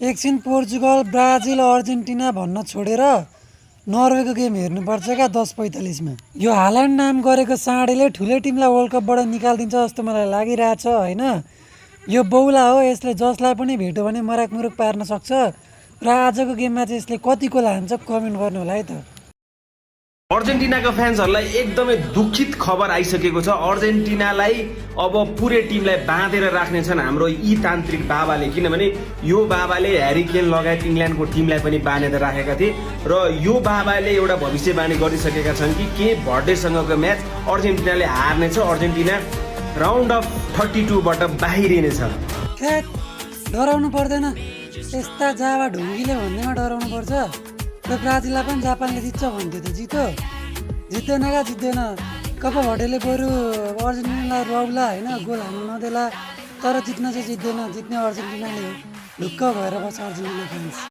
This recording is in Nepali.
एकछिन पोर्चुगल ब्राजिल अर्जेन्टिना भन्न छोडेर नर्वेको गेम हेर्नुपर्छ क्या 10:45मा। यो हाल्यान्ड नाम गरेको साँडेले ठुलै टिमलाई वर्ल्ड कपबाट निकालिदिन्छ जस्तो मलाई लागिरहेछ होइन। यो बौला हो, यसले जसलाई पनि भेट्यो भने मराकमुरुक पार्न सक्छ र आजको गेममा चाहिँ यसले कति गोल हान्छ कमेन्ट गर्नु होला है त। अर्जेन्टिनाको फ्यान्सहरूलाई एकदमै दुखित खबर आइसकेको छ। अर्जेन्टिनालाई अब पुरै टिमलाई बाँधेर राख्नेछन् हाम्रो यी तान्त्रिक बाबाले, किनभने यो बाबाले ह्यारी केन लगायत इङ्ल्यान्डको टिमलाई पनि बाँधेर राखेका थिए र यो बाबाले एउटा भविष्यवाणी गरिसकेका छन् कि के भर्डेसँगको म्याच अर्जेन्टिनाले हार्नेछ, अर्जेन्टिना राउन्ड अफ 32बाट बाहिरिनेछ। डराउनु पर्दैन, यस्ता जावा ढुङ्गीले भन्नेमा डराउनु पर्छ। र ब्राजिललाई पनि जापानले जित्छ भन्थ्यो त, जित्दैन क्या जित्दैन। कप भटेले बरु अर्जेन्टिनालाई रौला होइन, गोल हाल्नु नदेला, तर जित्न चाहिँ जित्दैन। जित्ने अर्जेन्टिनाले हो, ढुक्क भएर बस्छ अर्जेन्टिना फ्यान्स।